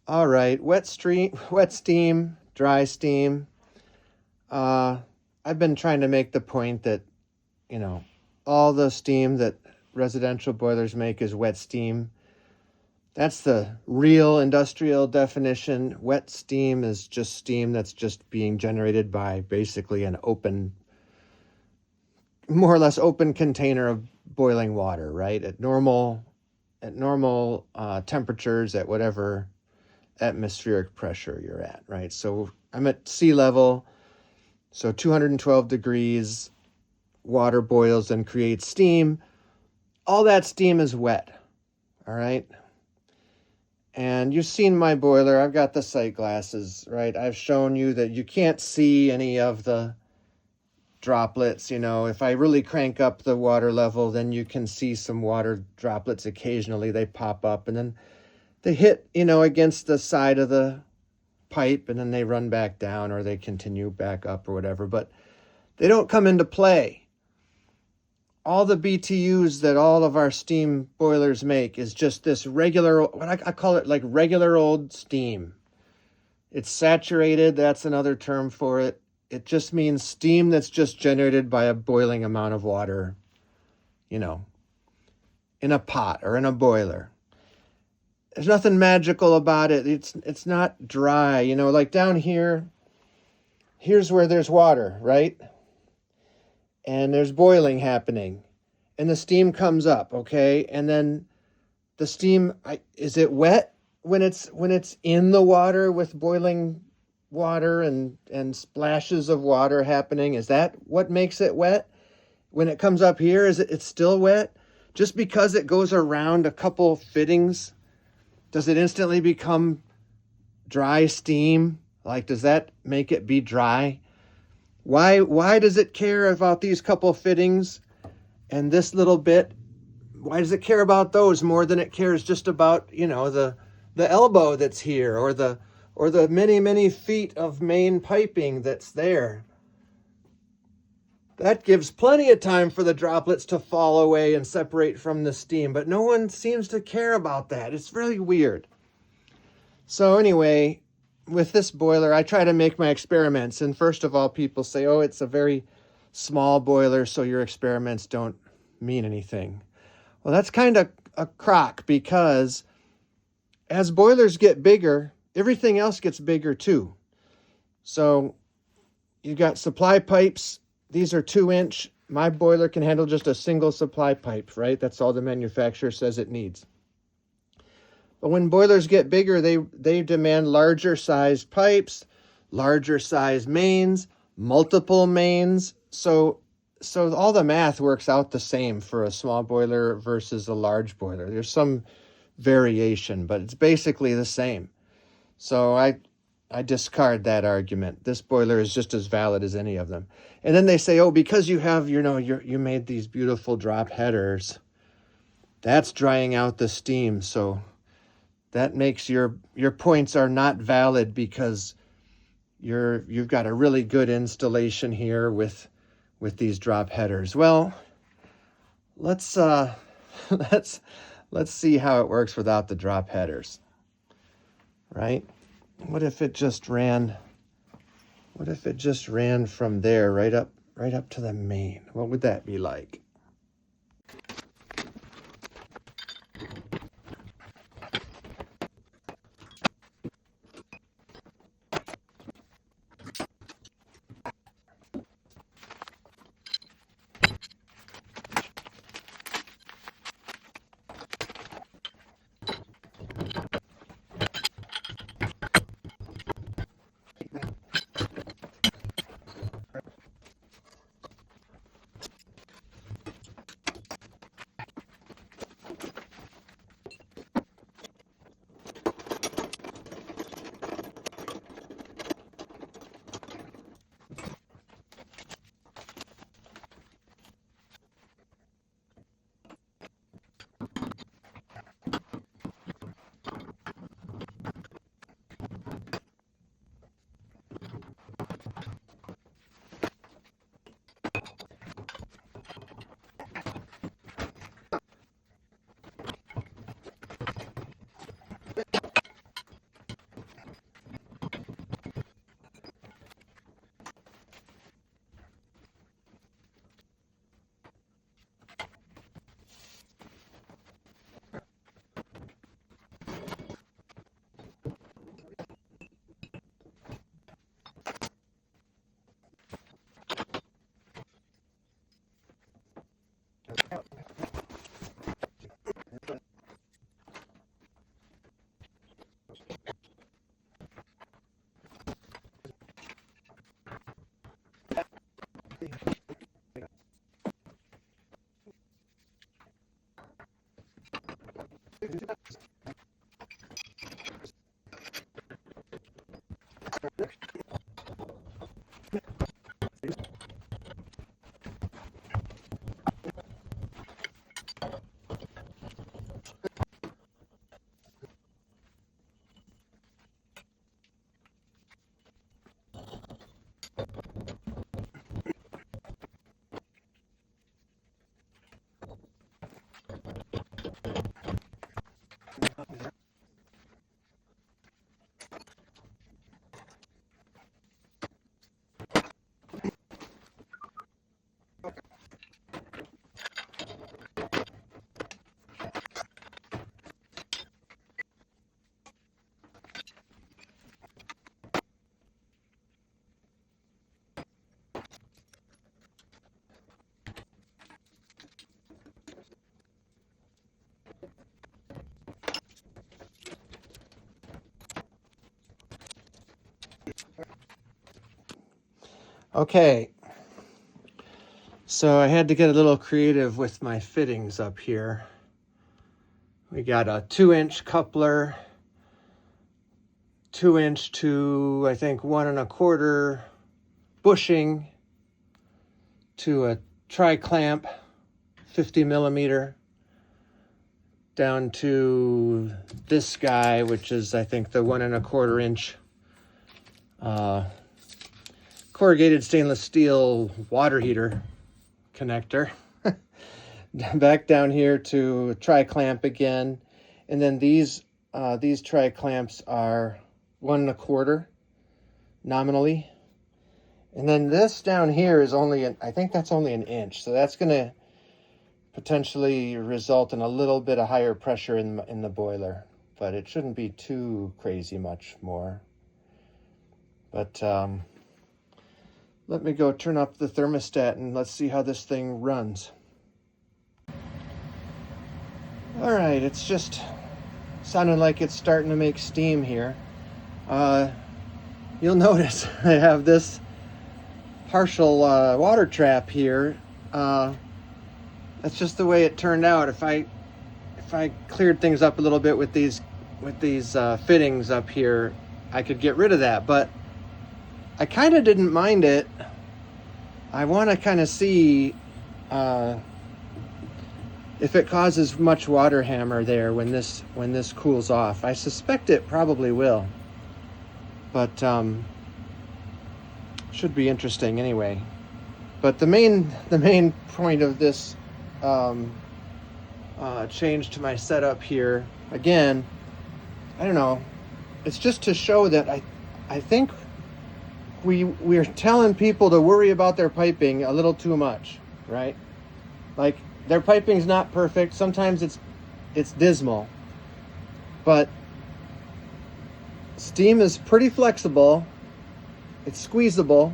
All right, wet steam, dry steam. I've been trying to make the point that, you know, all the steam that residential boilers make is wet steam. That's the real industrial definition. Wet steam is just steam that's just being generated by basically an open, more or less open container of boiling water, right? At normal temperatures, at whatever atmospheric pressure you're at, right? So I'm at sea level, so 212 degrees, water boils and creates steam. All that steam is wet, all right? And you've seen my boiler. I've got the sight glasses, right? I've shown you that you can't see any of the droplets. You know, if I really crank up the water level, then you can see some water droplets occasionally. They pop up and then they hit, against the side of the pipe and then they run back down or they continue back up or whatever. But they don't come into play. All the BTUs that all of our steam boilers make is just this regular, what I call it, like regular old steam. It's saturated. That's another term for it. It just means steam that's just generated by a boiling amount of water, in a pot or in a boiler. There's nothing magical about it. It's not dry, like down here. Here's where there's water, right? And there's boiling happening and the steam comes up, okay? And then the steam, is it wet when it's in the water with boiling water and splashes of water happening? Is that what makes it wet? When it comes up here, it's still wet? Just because it goes around a couple fittings, does it instantly become dry steam? Like, does that make it be dry? Why does it care about these couple fittings and this little bit? Why does it care about those more than it cares just about, the elbow that's here or the many, many feet of main piping that's there? That gives plenty of time for the droplets to fall away and separate from the steam, but no one seems to care about that. It's really weird. So anyway, with this boiler, I try to make my experiments. And first of all, people say, oh, it's a very small boiler, so your experiments don't mean anything. Well, that's kind of a crock because as boilers get bigger, everything else gets bigger too. So you got supply pipes. These are 2-inch. My boiler can handle just a single supply pipe, right? That's all the manufacturer says it needs. But when boilers get bigger, they demand larger sized pipes, larger sized mains, multiple mains. So all the math works out the same for a small boiler versus a large boiler. There's some variation, but it's basically the same. So I discard that argument. This boiler is just as valid as any of them. And then they say, oh, because you have, you made these beautiful drop headers, that's drying out the steam. So that makes your points are not valid because you've got a really good installation here with these drop headers. Well, let's see how it works without the drop headers. Right? What if it just ran from there right up to the main? What would that be like? Okay, so I had to get a little creative with my fittings up here. We got a 2-inch coupler, 2-inch to I think 1 1/4 bushing, to a tri-clamp 50 millimeter, down to this guy, which is I think the 1 1/4 inch corrugated stainless steel water heater connector. Back down here to tri-clamp again, and then these tri-clamps are 1 1/4 nominally, and then this down here is only I think that's only 1 inch, so that's going to potentially result in a little bit of higher pressure in the boiler, but it shouldn't be too crazy much more. But let me go turn up the thermostat and let's see how this thing runs. All right, it's just sounding like it's starting to make steam here. You'll notice I have this partial water trap here. That's just the way it turned out. If I cleared things up a little bit with these fittings up here, I could get rid of that, but I kind of didn't mind it. I want to kind of see if it causes much water hammer there when this cools off. I suspect it probably will, but should be interesting anyway. But the main point of this change to my setup here, again, I don't know, it's just to show that I think we're telling people to worry about their piping a little too much, right? Like, their piping's not perfect. Sometimes it's dismal, but steam is pretty flexible. It's squeezable.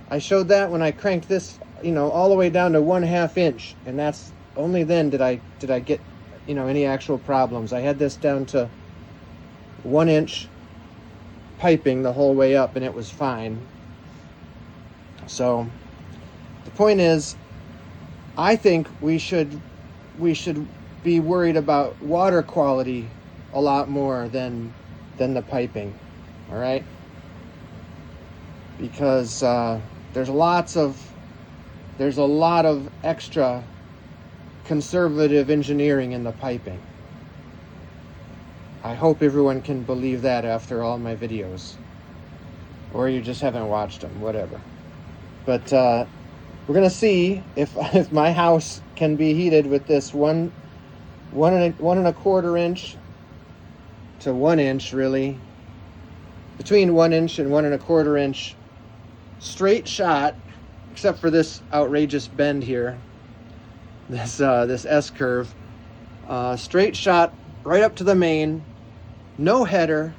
I showed that when I cranked this, all the way down to 1/2 inch, and that's only then did I get, any actual problems. I had this down to 1 inch piping the whole way up, and it was fine. So the point is, I think we should be worried about water quality a lot more than the piping. All right, because there's a lot of extra conservative engineering in the piping. I hope everyone can believe that after all my videos, or you just haven't watched them, whatever. But we're gonna see if my house can be heated with this 1 1/4 inch to 1 inch, really, between 1 inch and 1 1/4 inch straight shot, except for this outrageous bend here, this S curve, straight shot right up to the main, no header.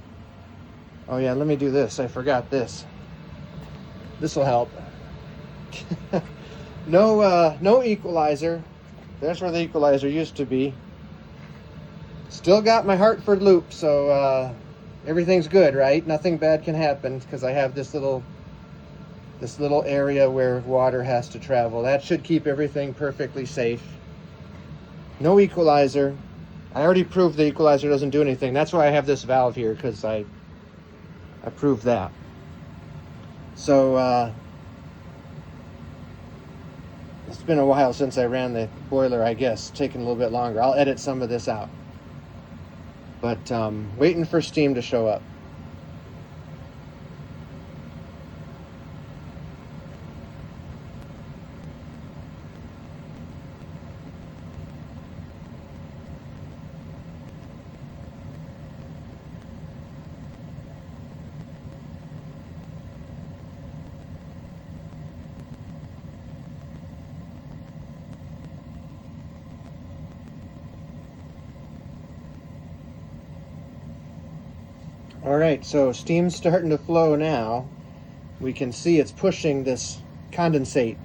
Oh yeah, let me do this. I forgot this. This will help. No equalizer. That's where the equalizer used to be. Still got my Hartford loop, so everything's good, right? Nothing bad can happen because I have this little area where water has to travel. That should keep everything perfectly safe. No equalizer. I already proved the equalizer doesn't do anything. That's why I have this valve here, because I proved that. So it's been a while since I ran the boiler, I guess. Taking a little bit longer. I'll edit some of this out. But waiting for steam to show up. All right, so steam's starting to flow now. We can see it's pushing this condensate.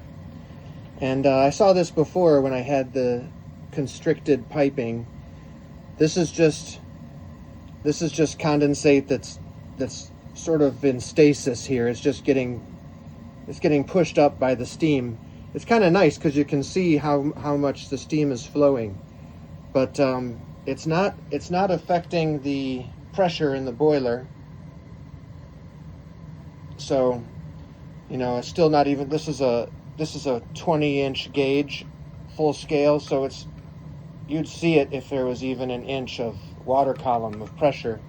And I saw this before when I had the constricted piping. This is just condensate that's sort of in stasis here. It's just getting It's getting pushed up by the steam. It's kind of nice because you can see how much the steam is flowing, but it's not affecting the pressure in the boiler. So, you know, it's still not even. This is a 20-inch gauge, full scale. So you'd see it if there was even an inch of water column of pressure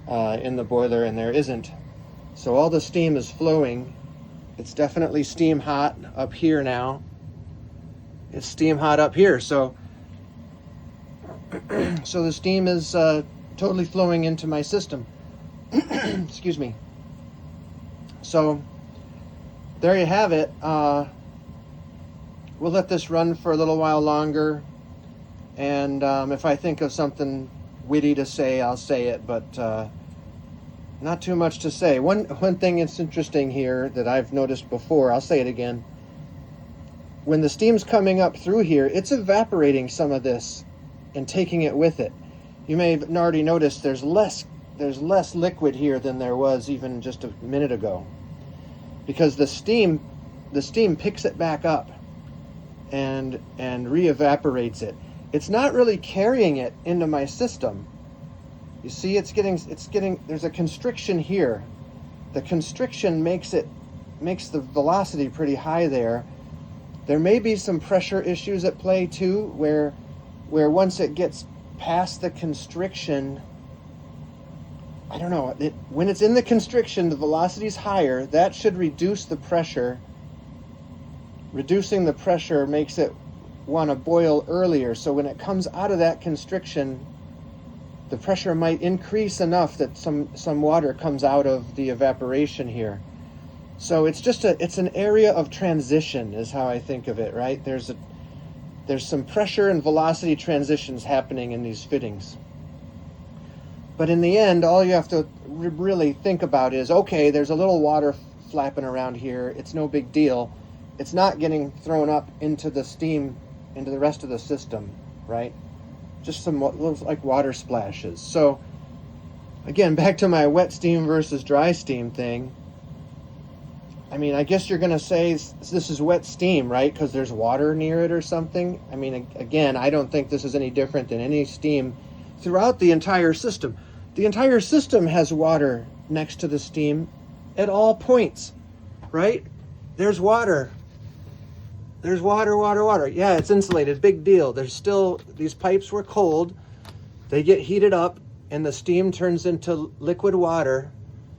in the boiler, and there isn't. So all the steam is flowing. It's definitely steam hot up here now. It's steam hot up here. So the steam is totally flowing into my system. Excuse me. So there you have it. We'll let this run for a little while longer. And if I think of something witty to say, I'll say it. But not too much to say. One thing that's interesting here that I've noticed before, I'll say it again. When the steam's coming up through here, it's evaporating some of this and taking it with it. You may have already noticed there's less liquid here than there was even just a minute ago, because the steam picks it back up and re-evaporates it. It's not really carrying it into my system. You see, it's getting, there's a constriction here. The constriction makes the velocity pretty high there. There may be some pressure issues at play too, where once it gets past the constriction, I don't know, when it's in the constriction, the velocity's higher. That should reduce the pressure. Reducing the pressure makes it want to boil earlier. So when it comes out of that constriction, the pressure might increase enough that some water comes out of the evaporation here. So it's an area of transition is how I think of it, right? There's some pressure and velocity transitions happening in these fittings. But in the end, all you have to really think about is, okay, there's a little water flapping around here. It's no big deal. It's not getting thrown up into the steam, into the rest of the system, right? Just some like water splashes. So again, back to my wet steam versus dry steam thing. I mean, I guess you're going to say this is wet steam, right? Because there's water near it or something. I mean, again, I don't think this is any different than any steam throughout the entire system. The entire system has water next to the steam at all points, right? There's water. There's water. Yeah, it's insulated. Big deal. There's still, these pipes were cold. They get heated up and the steam turns into liquid water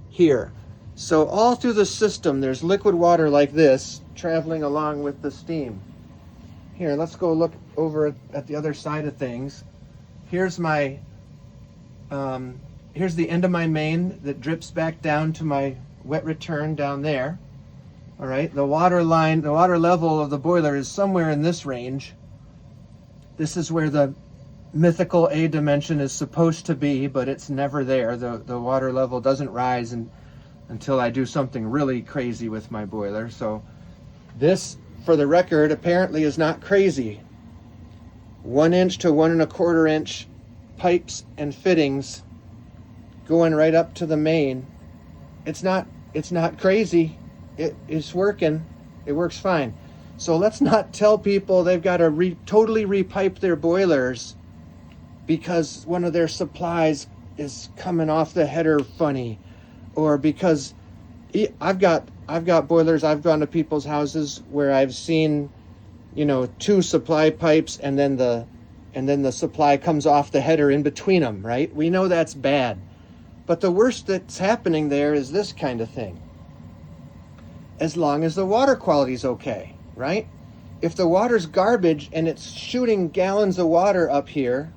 here. So all through the system, there's liquid water like this traveling along with the steam. Here, let's go look over at the other side of things. Here's my, here's the end of my main that drips back down to my wet return down there. All right, the water line, the water level of the boiler is somewhere in this range. This is where the mythical A dimension is supposed to be, but it's never there. The water level doesn't rise until I do something really crazy with my boiler. So this, for the record, apparently is not crazy. 1 inch to 1 1/4 inch pipes and fittings going right up to the main. It's not crazy. It is working. It works fine. So let's not tell people they've got to totally repipe their boilers because one of their supplies is coming off the header funny, or because I've got boilers. I've gone to people's houses where I've seen, 2 supply pipes and then the supply comes off the header in between them, right? We know that's bad. But the worst that's happening there is this kind of thing. As long as the water quality is okay, right? If the water's garbage and it's shooting gallons of water up here,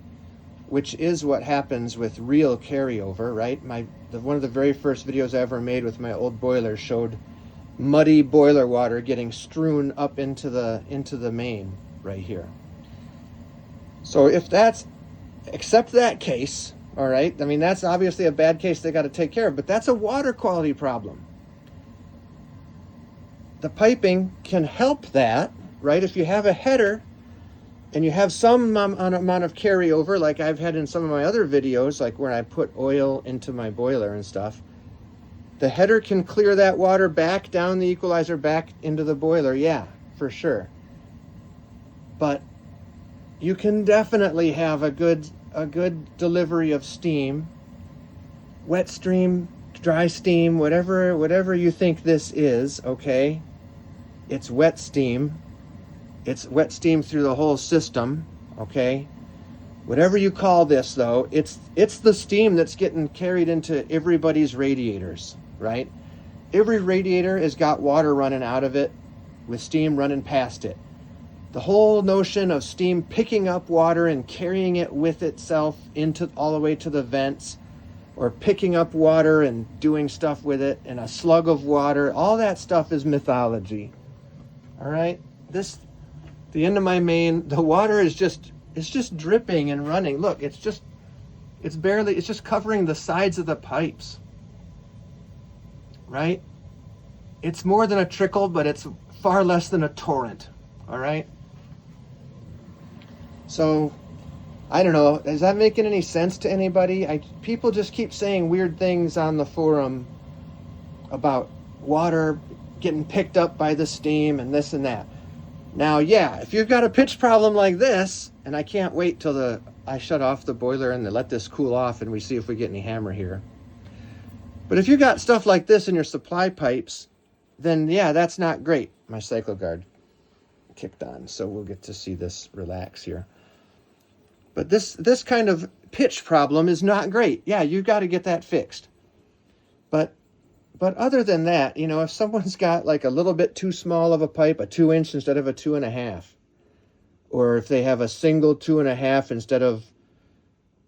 which is what happens with real carryover, right? One of the very first videos I ever made with my old boiler showed muddy boiler water getting strewn up into the main right here. So if accept that case, all right? I mean, that's obviously a bad case they got to take care of, but that's a water quality problem. The piping can help that, right? If you have a header and you have some amount of carryover, like I've had in some of my other videos, like where I put oil into my boiler and stuff, The header can clear that water back down the equalizer back into the boiler, yeah, for sure. But you can definitely have a good delivery of steam, wet stream, dry steam, whatever you think this is, okay? It's wet steam. It's wet steam through the whole system, okay? Whatever you call this, though, it's the steam that's getting carried into everybody's radiators, right? Every radiator has got water running out of it with steam running past it. The whole notion of steam picking up water and carrying it with itself into all the way to the vents, or picking up water and doing stuff with it in a slug of water, all that stuff is mythology. All right? The end of my main, the water is just dripping and running. Look, it's just covering the sides of the pipes. Right? It's more than a trickle, but it's far less than a torrent. All right? So, I don't know. Is that making any sense to anybody? People just keep saying weird things on the forum about water getting picked up by the steam and this and that. Now, yeah, if you've got a pitch problem like this, and I can't wait till I shut off the boiler and let this cool off and we see if we get any hammer here. But if you got stuff like this in your supply pipes, then yeah, that's not great. My CycloGuard kicked on, so we'll get to see this relax here. But this kind of pitch problem is not great. Yeah, you've got to get that fixed. But other than that, you know, if someone's got like a little bit too small of a pipe, a 2-inch instead of a 2.5, or if they have a single 2.5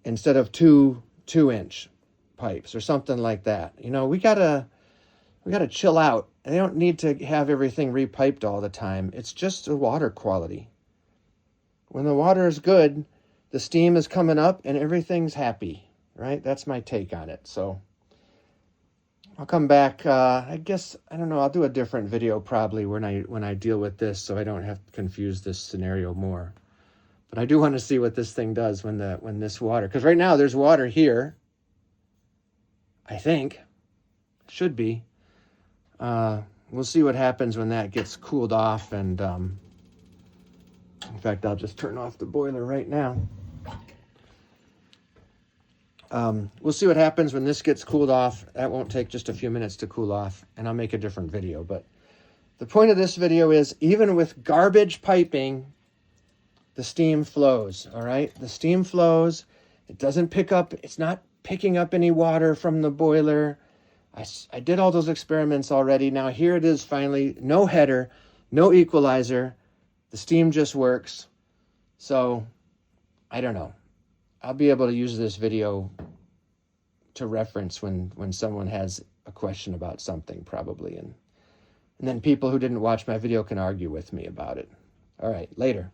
instead of two 2-inch pipes or something like that, you know, we gotta chill out. They don't need to have everything repiped all the time. It's just the water quality. When the water is good, the steam is coming up and everything's happy, right? That's my take on it. So I'll come back. I guess, I don't know, I'll do a different video probably when I deal with this, so I don't have to confuse this scenario more. But I do want to see what this thing does when this water, because right now there's water here. I think. Should be. We'll see what happens when that gets cooled off, and in fact, I'll just turn off the boiler right now. We'll see what happens when this gets cooled off. That won't take just a few minutes to cool off, and I'll make a different video. But the point of this video is, even with garbage piping, the steam flows, all right? The steam flows. It doesn't pick up, it's not picking up any water from the boiler. I did all those experiments already. Now here it is finally, no header, no equalizer. The steam just works. So, I don't know. I'll be able to use this video to reference when someone has a question about something, probably. And then people who didn't watch my video can argue with me about it. All right, later.